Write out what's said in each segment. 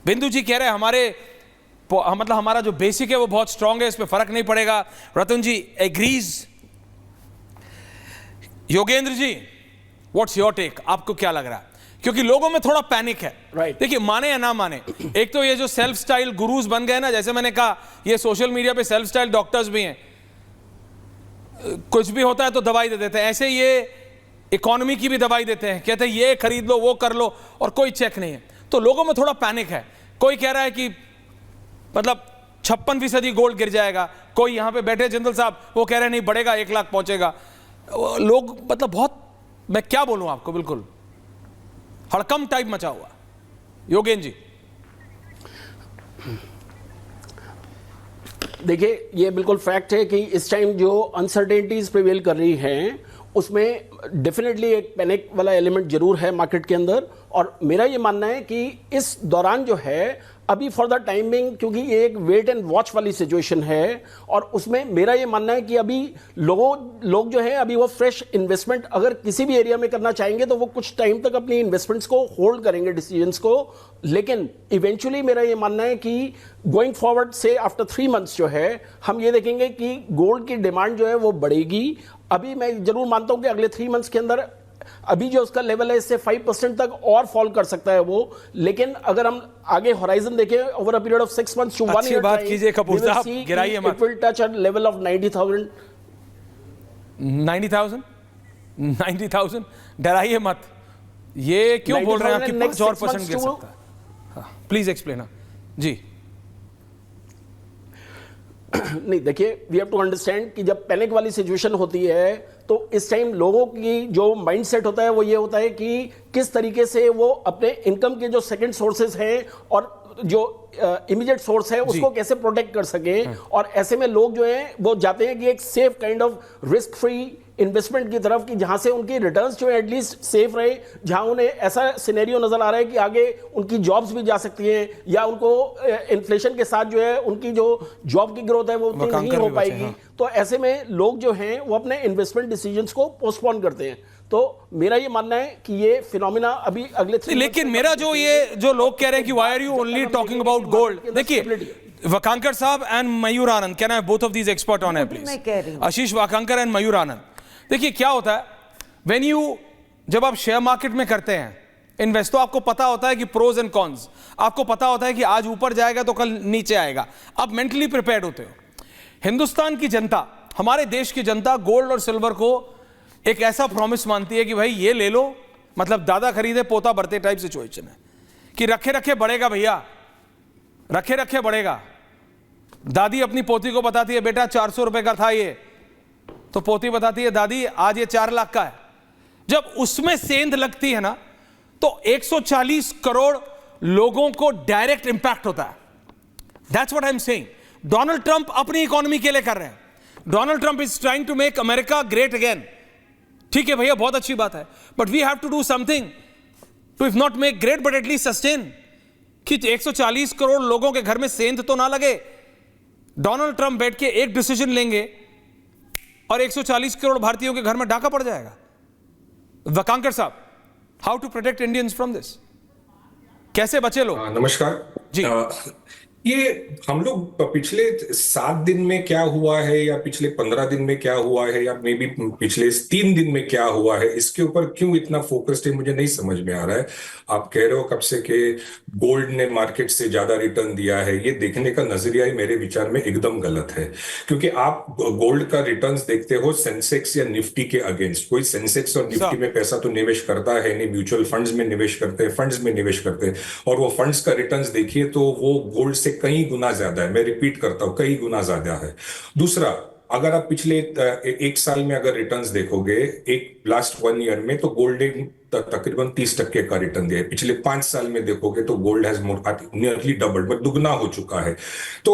बिंदु जी कह रहे हैं मतलब हमारा जो बेसिक है वो बहुत स्ट्रांग है, इस पे फर्क नहीं पड़ेगा। Ratan ji agrees. Yogendra ji what's your take, आपको क्या लग रहा है? क्योंकि लोगों में थोड़ा पैनिक है। देखिए माने या ना माने, एक तो ये जो सेल्फ स्टाइल गुरुज बन गए ना, जैसे मैंने कहा ये सोशल मीडिया पे सेल्फ स्टाइल डॉक्टर्स भी हैं, कुछ भी होता है तो दवाई दे देते हैं। ऐसे ये इकोनॉमी की भी दवाई देते हैं, कहते हैं ये खरीद लो वो कर लो, और कोई चेक नहीं है। तो लोगों में थोड़ा पैनिक है। कोई कह रहा है कि मतलब 56% गोल्ड गिर जाएगा, कोई यहां पे बैठे जिंदल साहब वो कह रहे हैं नहीं बढ़ेगा, 1 लाख पहुंचेगा। लोग मतलब बहुत, मैं क्या बोलूं आपको, बिल्कुल हड़कम टाइप मचा हुआ। योगेंद्र जी देखिए, ये बिल्कुल फैक्ट है कि इस टाइम जो अनसर्टेनिटीज प्रिवेल कर रही हैं उसमें डेफिनेटली एक पैनिक वाला एलिमेंट जरूर है मार्केट के अंदर। और मेरा ये मानना है कि इस दौरान जो है अभी फॉर द टाइमिंग, क्योंकि ये एक वेट एंड वॉच वाली सिचुएशन है, और उसमें मेरा ये मानना है कि अभी लोग जो है अभी वो फ्रेश इन्वेस्टमेंट अगर किसी भी एरिया में करना चाहेंगे तो वो कुछ टाइम तक अपनी इन्वेस्टमेंट्स को होल्ड करेंगे, डिसीजंस को। लेकिन इवेंचुअली मेरा ये मानना है कि गोइंग फॉरवर्ड से आफ्टर 3 मंथ्स जो है हम ये देखेंगे कि गोल्ड की डिमांड जो है वो बढ़ेगी। अभी मैं जरूर मानता हूं कि अगले 3 मंथ्स के अंदर अभी जो उसका लेवल है इससे 5% तक और फॉल कर सकता है वो। लेकिन अगर हम आगे होराइजन देखें over a period of 6 months to 1 year, बात कीजिए कपूर साहब, गिराइए मत। It will touch a level of 90,000। 90,000 डराइए मत। ये क्यों बोल रहे हैं आपकी 5% गिर सकता है? प्लीज एक्सप्लेन जी। नहीं, देखिए, वी हैव टू अंडरस्टैंड कि जब पैनिक वाली सिचुएशन होती है तो इस टाइम लोगों की जो माइंडसेट होता है वो ये होता है कि किस तरीके से वो अपने इनकम के जो सेकंड सोर्सेज हैं और जो इमीडिएट सोर्स है उसको कैसे प्रोटेक्ट कर सके। और ऐसे में लोग जो हैं वो जाते हैं कि एक safe kind of risk free investment की तरफ, कि जहां से उनकी रिटर्न्स जो है एटलीस्ट सेफ रहे, जहां उन्हें ऐसा सिनेरियो नजर आ रहा है कि आगे उनकी जॉब्स भी जा सकती हैं, या उनको इन्फ्लेशन के साथ जो है उनकी जो जॉब की ग्रोथ है वो उतनी नहीं हो पाएगी। तो ऐसे में लोग जो हैं वो अपने इन्वेस्टमेंट डिसीजंस को पोस्टपोन करते हैं। तो मेरा ये मानना है कि ये फिनोमिना अभी अगले लेकिन मेरा जो लोग कह रहे हैं कि why are you only talking about gold, देखिए वाकांकर साहब and Mayur Anand, can I have both of these expert on है प्लीज? आशीष वाकांकर एंड मयूर आनंद, देखिए क्या होता है जब आप शेयर मार्केट में करते हैं इन्वेस्ट, तो आपको पता होता है कि प्रोज एंड कॉन्स, आपको पता होता है कि आज ऊपर जाएगा तो कल नीचे आएगा, आप मेंटली प्रिपेयर्ड होते हो। हिंदुस्तान की जनता, हमारे देश की जनता गोल्ड और सिल्वर को एक ऐसा प्रॉमिस मानती है कि भाई ये ले लो, मतलब दादा खरीदे पोता बढ़ते टाइप सिचुएशन है कि रखे रखे बढ़ेगा भैया, रखे रखे बढ़ेगा। दादी अपनी पोती को बताती है बेटा 400 रुपए का था ये, तो पोती बताती है दादी आज ये 4 लाख का है। जब उसमें सेंध लगती है ना तो 140 करोड़ लोगों को डायरेक्ट इंपैक्ट होता है। That's what I am saying. Donald Trump अपनी इकोनॉमी के लिए कर रहे हैं। Donald Trump is trying to make America great again. ठीक है भैया, बहुत अच्छी बात है, but we have to do something to if not make great but at least sustain. कि 140 करोड़ लोगों के घर में सेंध तो ना लगे। डोनाल्ड ट्रंप बैठ के एक डिसीजन लेंगे और 140 करोड़ भारतीयों के घर में डाका पड़ जाएगा। वकांकर साहब, how to protect Indians from this? कैसे बचे लोग? नमस्कार जी। ये हम लोग पिछले 7 दिन में क्या हुआ है या पिछले 15 दिन में क्या हुआ है या मे बी पिछले 3 दिन में क्या हुआ है, इसके ऊपर क्यों इतना फोकस्ड है मुझे नहीं समझ में आ रहा है। आप कह रहे हो कब से कि गोल्ड ने मार्केट से ज्यादा रिटर्न दिया है, ये देखने का नजरिया मेरे विचार में एकदम गलत है। क्योंकि आप गोल्ड का रिटर्न्स देखते हो सेंसेक्स या निफ्टी के अगेंस्ट। कोई सेंसेक्स और निफ्टी में पैसा तो निवेश करता है नहीं, म्यूचुअल फंड्स में निवेश करते हैं, फंड्स में निवेश करते हैं, और वो फंड्स का रिटर्न्स देखिए तो वो गोल्ड से कई गुना ज्यादा है। मैं रिपीट करता हूं, कई गुना ज्यादा है। दूसरा, अगर आप पिछले 1 साल में अगर रिटर्न्स देखोगे, एक लास्ट 1 ईयर में, तो गोल्ड ने तकरीबन 30% का रिटर्न दिया है। पिछले 5 साल में देखोगे तो गोल्ड हैज नियरली डबल्ड, दुगना हो चुका है। तो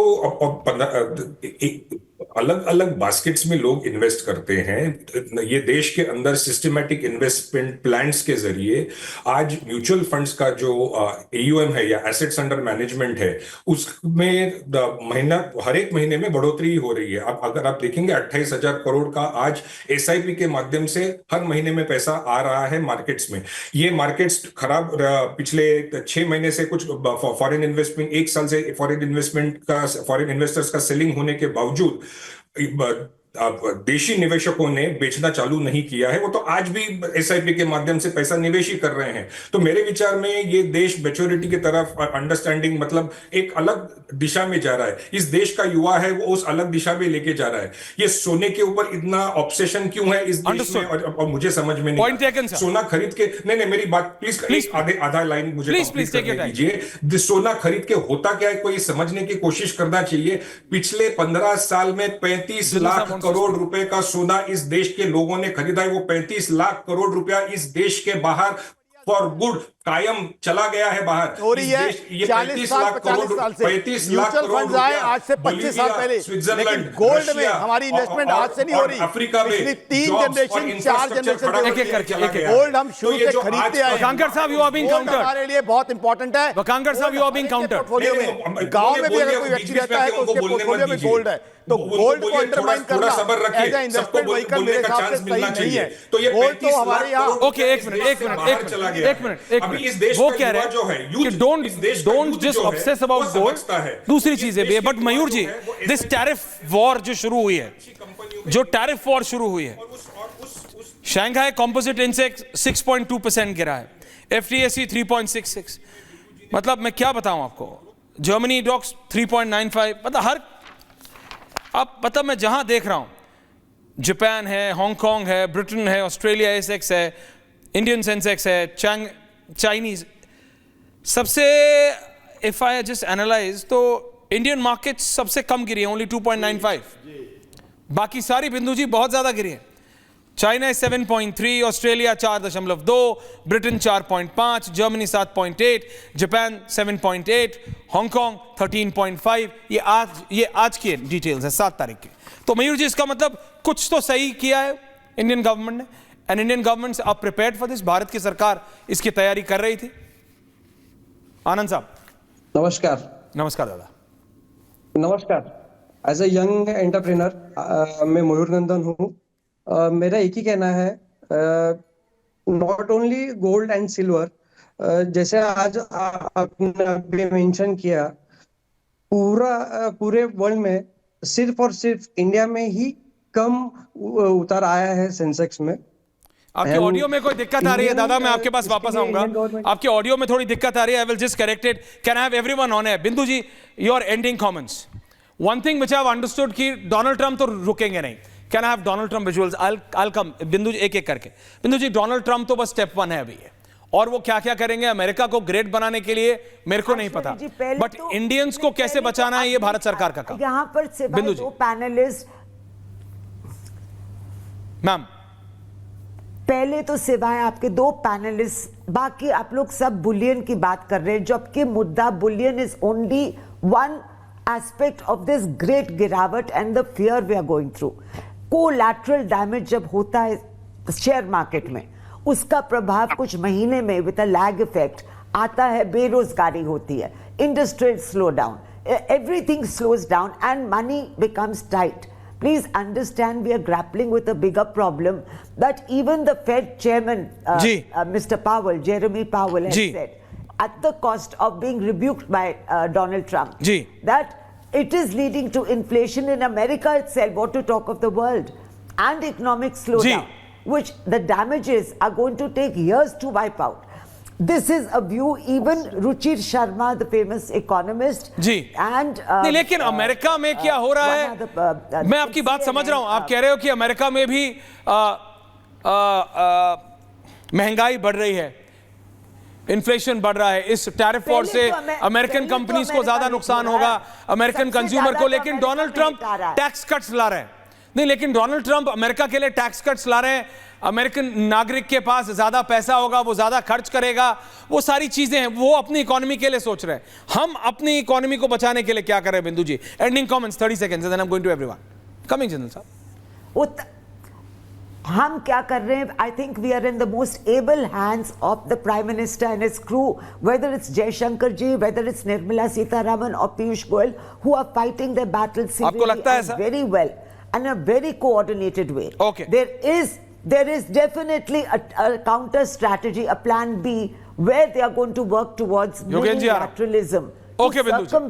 अलग अलग बास्केट्स में लोग इन्वेस्ट करते हैं। ये देश के अंदर सिस्टमैटिक इन्वेस्टमेंट प्लान्स के जरिए आज म्यूचुअल फंड्स का जो AUM है या एसेट्स अंडर मैनेजमेंट है, उसमें हर एक महीने में बढ़ोतरी हो रही है। अब अगर आप देखेंगे 28,000 करोड़ का आज SIP के माध्यम से हर महीने में पैसा आ रहा है मार्केट्स में। ये मार्केट्स खराब पिछले 6 महीने से कुछ फॉरेन इन्वेस्टमेंट, 1 साल से फॉरेन इन्वेस्टर्स का सेलिंग होने के बावजूद देशी निवेशकों ने बेचना चालू नहीं किया है। वो तो आज भी SIP के माध्यम से पैसा निवेश ही कर रहे हैं। तो मेरे विचार में ये देश मैच्योरिटी की तरफ, अंडरस्टैंडिंग मतलब एक अलग दिशा में जा रहा है। इस देश का युवा है वो उस अलग दिशा में लेके जा रहा है। ये सोने के ऊपर इतना ऑब्सेशन क्यों है इस देश में, और मुझे समझ में नहीं आता। सोना खरीद के नहीं, मेरी बात प्लीज आधा लाइन मुझे दीजिए। सोना खरीद के होता क्या है, कोई समझने की कोशिश करना चाहिए। पिछले 15 साल में 35 लाख करोड़ रुपए का सोना इस देश के लोगों ने खरीदा है। वो 35 लाख करोड़ रुपया इस देश के बाहर फॉर गुड कायम चला गया है बाहर। हो रही है 40 साल 50 साल से 35 लाख म्यूचुअल फंड्स आए आज से 25 साल पहले, लेकिन गोल्ड में हमारी इन्वेस्टमेंट आज से नहीं हो रही। अफ्रीका में पिछली 3 जनरेशन 4 जनरेशन गोल्ड हम शुरू से खरीदते आए। वकांकर साहब, यू आर बीइंग काउंटर्ड। हमारे लिए बहुत इंपॉर्टेंट है। वकांकर साहब, you are being countered. Portfolio में गांव में भी अगर कोई व्यक्ति रहता है तो उसके पोर्टफोलियो में गोल्ड है, तो गोल्ड को अंडरमाइन करना एज ए इन्वेस्टमेंट व्हीकल मेरे हिसाब से सही नहीं है। तो ये गोल्ड तो हमारे यहाँ ओके, एक मिनट, इस देश वो का कह रहे जो है हैं कि don't just obsess about gold, दूसरी चीजें भी है। But Mayur ji, this tariff war जो शुरू हुई है, शंघाई कंपोजिट इंडेक्स 6.2% गिरा है, FTSE 3.66, मतलब मैं क्या बताऊं आपको, जर्मनी डॉक्स 3.95, मतलब मतलब मैं जहां देख रहा हूं, जापान है, हांगकांग है, ब्रिटेन है, ऑस्ट्रेलिया SX है, इंडियन सेंसेक्स है, चाइनीज सबसे, इफ आई जस्ट एनालाइज तो इंडियन मार्केट सबसे कम गिरी है, ओनली 2.95, बाकी सारी बिंदु जी बहुत ज्यादा गिरी है। China 7.3, Australia 4.2, Britain 4.5, Germany 7.8, Japan 7.8, Hong Kong 13.5। ये आज की डिटेल्स है 7 तारीख की। तो मयूर जी, इसका मतलब कुछ तो सही किया है इंडियन गवर्नमेंट ने, and Indian government are prepared for this. Bharat की सरकार इसकी तैयारी कर रही थी। आनंद साहब नमस्कार। नमस्कार दादा। नमस्कार। एज ए यंग एंटरप्रेनर मैं मयूर नंदन हूँ। मेरा एक ही कहना है, not only gold and silver, जैसे आज आपने मेंशन किया, पूरे वर्ल्ड में सिर्फ और सिर्फ इंडिया में ही कम उतार आया है सेंसेक्स में। आपके ऑडियो में कोई दिक्कत आ रही है दादा, मैं आपके पास वापस आऊंगा। आपके ऑडियो में थोड़ी दिक्कत आ रही है, I will just correct it. Can I have everyone on air? Bindu ji, your ending comments. One thing which I have understood कि डोनाल्ड ट्रंप तो रुकेंगे नहीं। Can I have Donald Trump visuals? I come Bindu ji, एक एक करके। बिंदु जी, डोनाल्ड ट्रंप तो बस स्टेप 1 है अभी है, और वो क्या क्या करेंगे अमेरिका को ग्रेट बनाने के लिए मेरे को नहीं पता, बट तो इंडियंस को कैसे बचाना है ये भारत सरकार का काम। यहाँ पर बिंदु जी, पैनलिस्ट, मैम पहले तो सिवाय आपके 2 पैनलिस्ट, बाकी आप लोग सब बुलियन की बात कर रहे हैं, जबकि मुद्दा bullion is only one aspect of this great गिरावट and the fear we are going through. Collateral damage जब होता है शेयर मार्केट में, उसका प्रभाव कुछ महीने में विद अ लैग इफेक्ट आता है। बेरोजगारी होती है, industrial slow down, everything slows down and money becomes tight. Please understand we are grappling with a bigger problem that even the Fed chairman, Mr. Powell, Jeremy Powell, has said at the cost of being rebuked by Donald Trump, that it is leading to inflation in America itself, what to talk of the world, and economic slowdown, which the damages are going to take years to wipe out. This is a view even Ruchir Sharma, the famous economist, and नहीं, लेकिन America में क्या हो रहा है, मैं आपकी बात समझ रहा हूं। आप कह रहे हो कि अमेरिका में भी महंगाई बढ़ रही है, इन्फ्लेशन बढ़ रहा है, इस टैरिफ वॉर से अमेरिकन कंपनीज को ज्यादा नुकसान होगा, अमेरिकन कंज्यूमर को। लेकिन डोनाल्ड ट्रंप टैक्स कट्स ला रहे हैं। नहीं, लेकिन डोनाल्ड ट्रंप अमेरिका के लिए टैक्स कट्स ला रहे हैं। अमेरिकन नागरिक के पास ज्यादा पैसा होगा, वो ज्यादा खर्च करेगा, वो सारी चीजें हैं, वो अपनी इकोनॉमी के लिए सोच रहे हैं। हम अपनी इकोनॉमी को बचाने के लिए क्या कर रहे हैं? Bindu ji, ending comments 30 seconds, then I am going to everyone. Coming general साहब, हम क्या कर रहे हैं? I think we are in the most able hands of the prime minister and his crew, whether it's Jaishankar ji, whether it's Nirmala Sitharaman और Piyush Goyal, who are fighting the battle आपको लगता है ऐसा? Very well and a very coordinated way. Okay. There is definitely a counter strategy, a plan B, where they are going to work towards Yogendra ji आ रहा हूं. unilateralism. Okay, बिंदु जी.